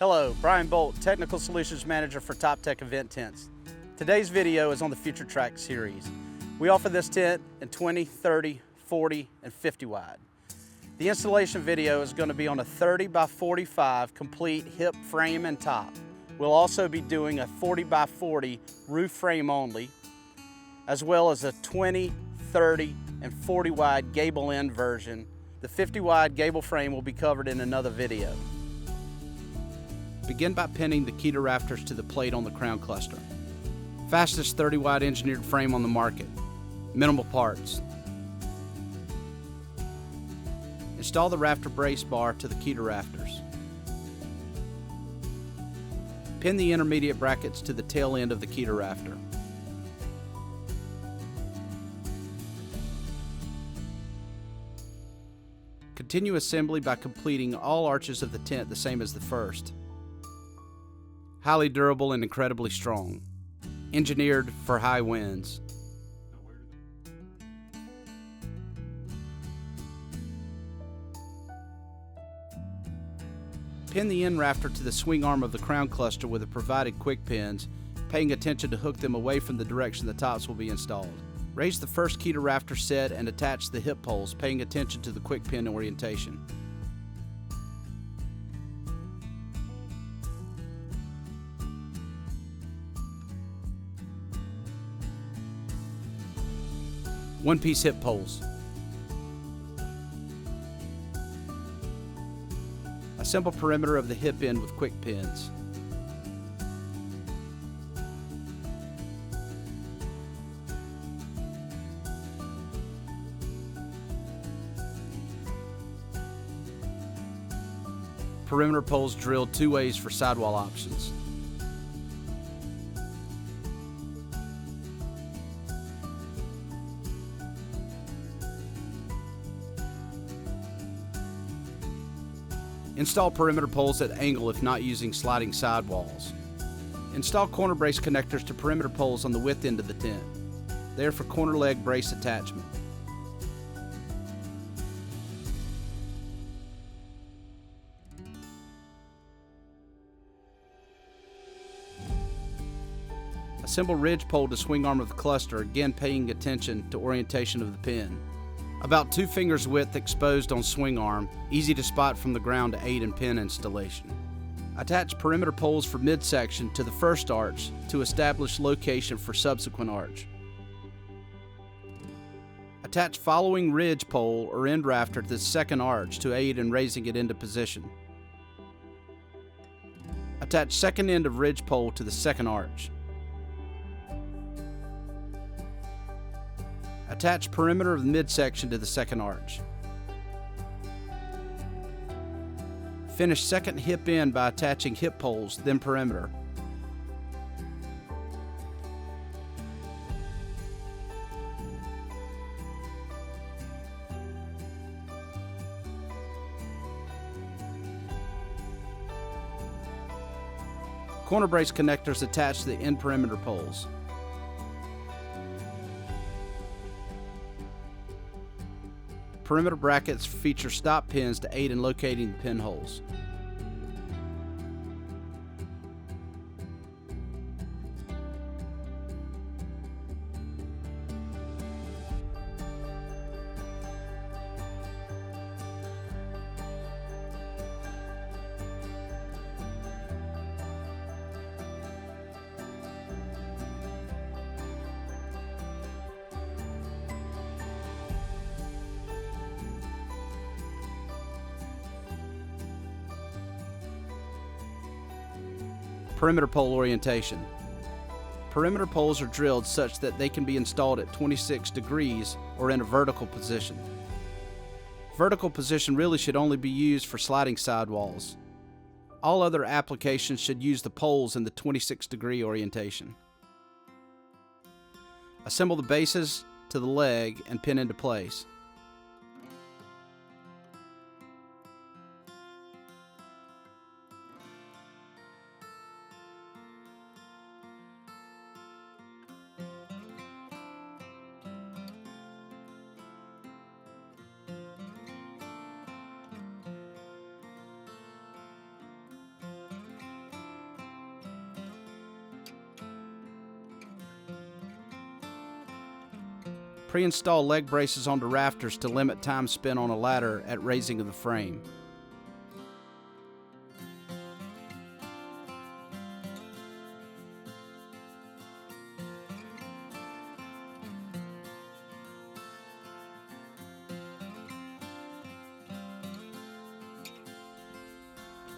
Hello, Brian Bolt, Technical Solutions Manager for TopTec Event Tents. Today's video is on the FutureTrac series. We offer this tent in 20, 30, 40, and 50 wide. The installation video is going to be on a 30 by 45 complete hip frame and top. We'll also be doing a 40 by 40 roof frame only, as well as a 20, 30, and 40 wide gable end version. The 50 wide gable frame will be covered in another video. Begin by pinning the Keder rafters to the plate on the crown cluster. Fastest 30 wide engineered frame on the market. Minimal parts. Install the rafter brace bar to the Keder rafters. Pin the intermediate brackets to the tail end of the Keder rafter. Continue assembly by completing all arches of the tent the same as the first. Highly durable and incredibly strong. Engineered for high winds. Pin the end rafter to the swing arm of the crown cluster with the provided quick pins, paying attention to hook them away from the direction the tops will be installed. Raise the first Keder rafter set and attach the hip poles, paying attention to the quick pin orientation. One-piece hip poles. Assemble perimeter of the hip end with quick pins. Perimeter poles drilled 2 ways for sidewall options. Install perimeter poles at angle if not using sliding sidewalls. Install corner brace connectors to perimeter poles on the width end of the tent. They are for corner leg brace attachment. Assemble ridge pole to swing arm of the cluster, again paying attention to orientation of the pin. About 2 fingers width exposed on swing arm, easy to spot from the ground to aid in pin installation. Attach perimeter poles for midsection to the first arch to establish location for subsequent arch. Attach following ridge pole or end rafter to the second arch to aid in raising it into position. Attach second end of ridge pole to the second arch. Attach perimeter of the midsection to the second arch. Finish second hip end by attaching hip poles, then perimeter. Corner brace connectors attached to the end perimeter poles. Perimeter brackets feature stop pins to aid in locating the pinholes. Perimeter pole orientation. Perimeter poles are drilled such that they can be installed at 26 degrees or in a vertical position. Vertical position really should only be used for sliding sidewalls. All other applications should use the poles in the 26-degree orientation. Assemble the bases to the leg and pin into place. Pre-install leg braces onto rafters to limit time spent on a ladder at raising of the frame.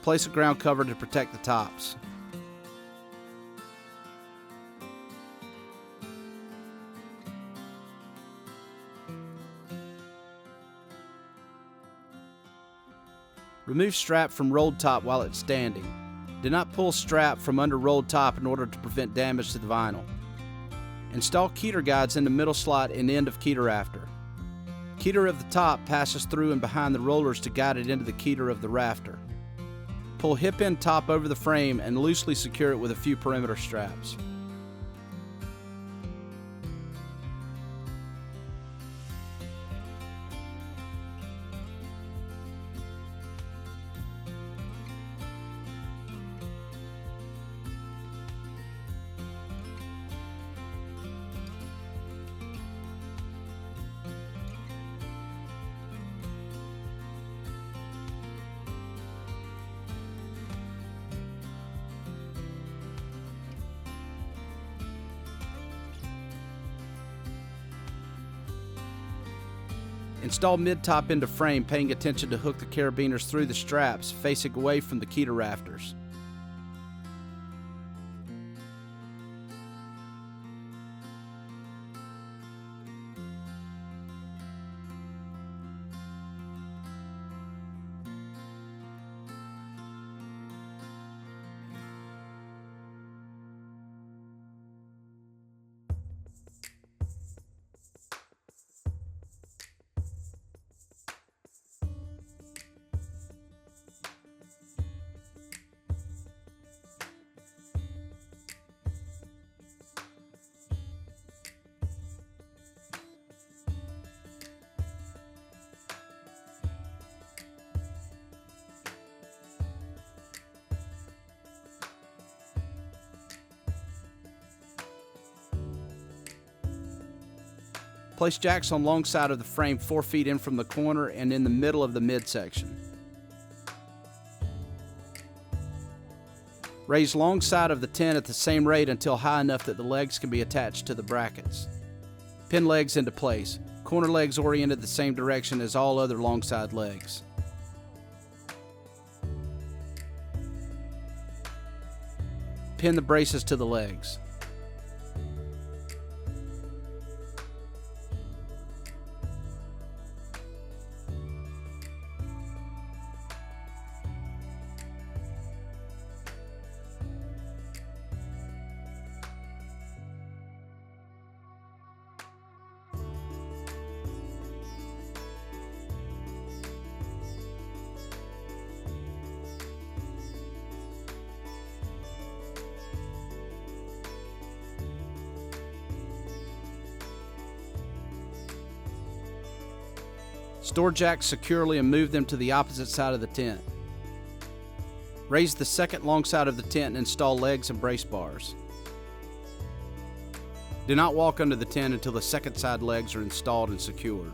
Place a ground cover to protect the tops. Remove strap from rolled top while it's standing. Do not pull strap from under rolled top in order to prevent damage to the vinyl. Install keder guides in the middle slot and end of keder rafter. Keder of the top passes through and behind the rollers to guide it into the keder of the rafter. Pull hip end top over the frame and loosely secure it with a few perimeter straps. Install mid-top into frame, paying attention to hook the carabiners through the straps, facing away from the keder rafters. Place jacks on long side of the frame 4 feet in from the corner and in the middle of the midsection. Raise long side of the tent at the same rate until high enough that the legs can be attached to the brackets. Pin legs into place. Corner legs oriented the same direction as all other long side legs. Pin the braces to the legs. Store jacks securely and move them to the opposite side of the tent. Raise the second long side of the tent and install legs and brace bars. Do not walk under the tent until the second side legs are installed and secured.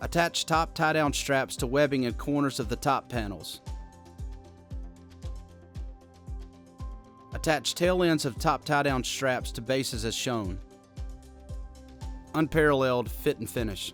Attach top tie-down straps to webbing in corners of the top panels. Attach tail ends of top tie-down straps to bases as shown. Unparalleled fit and finish.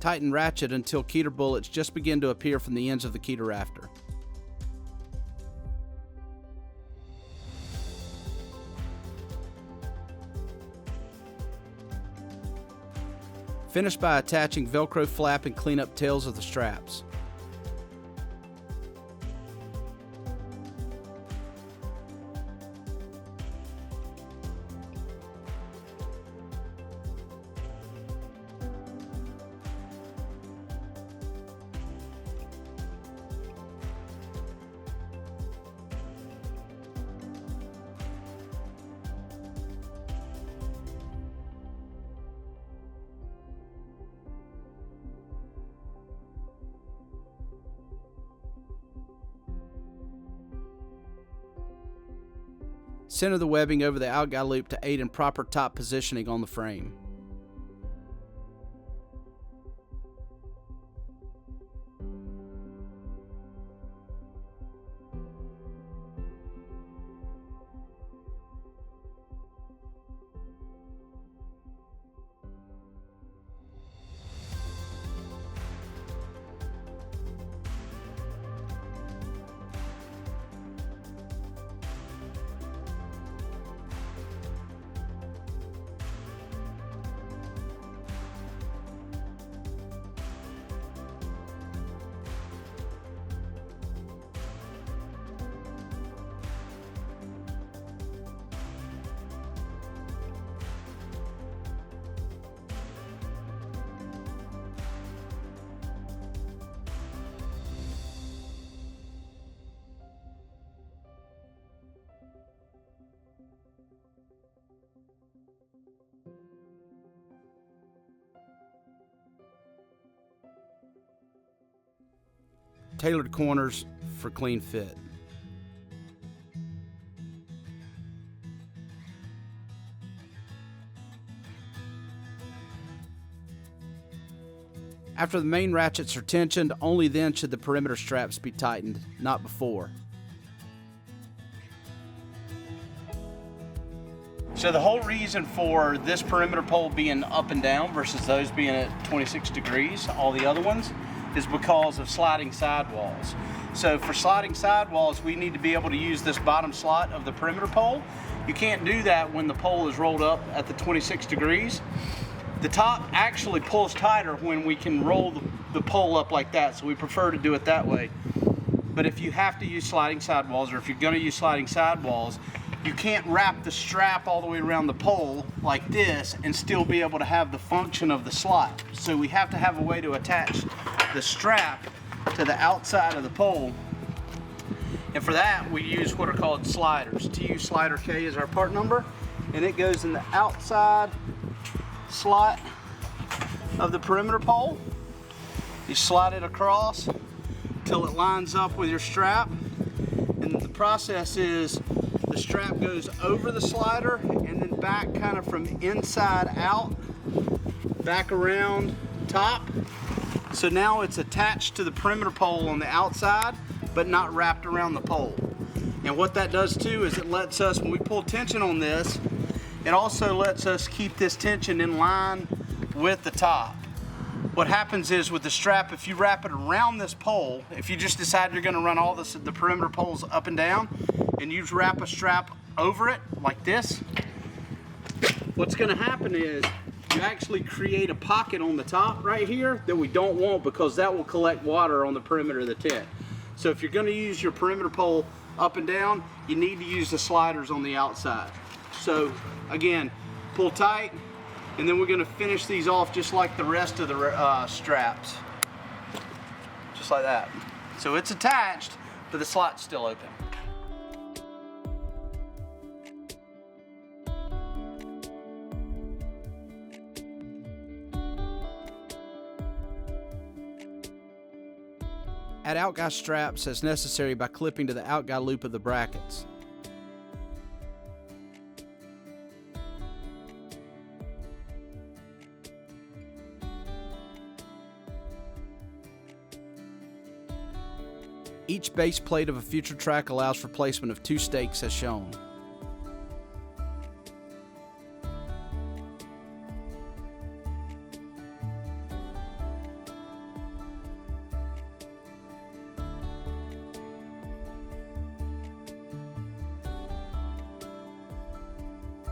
Tighten ratchet until keder bullets just begin to appear from the ends of the keder rafter. Finish by attaching Velcro flap and clean up tails of the straps. Center the webbing over the outguy loop to aid in proper top positioning on the frame. Tailored corners for clean fit. After the main ratchets are tensioned, only then should the perimeter straps be tightened, not before. So the whole reason for this perimeter pole being up and down versus those being at 26 degrees, all the other ones, is because of sliding sidewalls. So for sliding sidewalls, we need to be able to use this bottom slot of the perimeter pole. You can't do that when the pole is rolled up at the 26 degrees. The top actually pulls tighter when we can roll the pole up like that, so we prefer to do it that way. But if you have to use sliding sidewalls, or if you're gonna use sliding sidewalls, you can't wrap the strap all the way around the pole like this and still be able to have the function of the slot. So we have to have a way to attach the strap to the outside of the pole. And for that, we use what are called sliders. TU slider K is our part number, and it goes in the outside slot of the perimeter pole. You slide it across till it lines up with your strap. And the process is the strap goes over the slider and then back kind of from inside out, back around top. So now it's attached to the perimeter pole on the outside, but not wrapped around the pole. And what that does too is it lets us, when we pull tension on this, it also lets us keep this tension in line with the top. What happens is with the strap, if you wrap it around this pole, if you just decide you're gonna run all the perimeter poles up and down, and you wrap a strap over it like this, what's gonna happen is you actually create a pocket on the top right here that we don't want, because that will collect water on the perimeter of the tent. So if you're gonna use your perimeter pole up and down, you need to use the sliders on the outside. So again, pull tight, and then we're gonna finish these off just like the rest of the straps. Just like that. So it's attached, but the slot's still open. Add outguy straps as necessary by clipping to the outguy loop of the brackets. Each base plate of a FutureTrac allows for placement of 2 stakes as shown.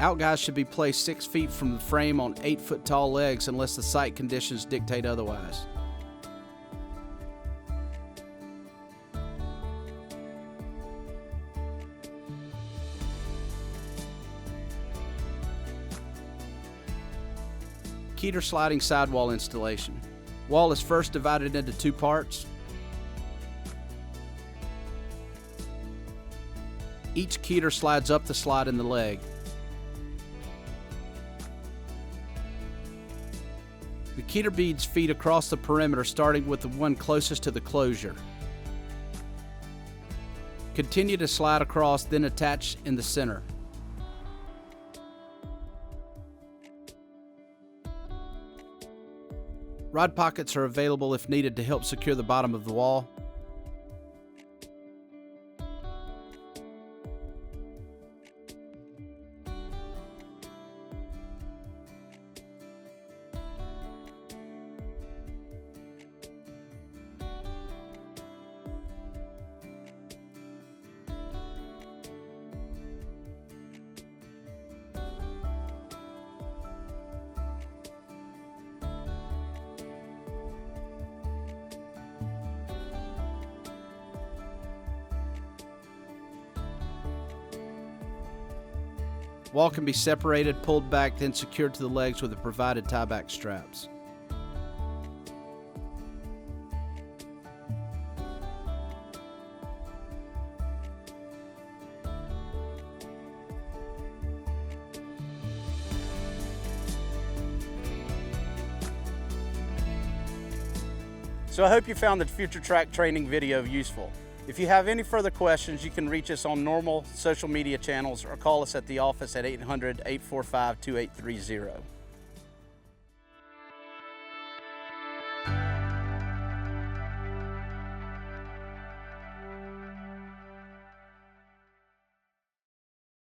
Outguys should be placed 6 feet from the frame on 8-foot tall legs unless the site conditions dictate otherwise. Keder sliding sidewall installation. Wall is first divided into 2 parts. Each keder slides up the slide in the leg. The keder beads feed across the perimeter, starting with the one closest to the closure. Continue to slide across, then attach in the center. Rod pockets are available if needed to help secure the bottom of the wall. Wall can be separated, pulled back, then secured to the legs with the provided tieback straps. So I hope you found the FutureTrac training video useful. If you have any further questions, you can reach us on normal social media channels or call us at the office at 800-845-2830.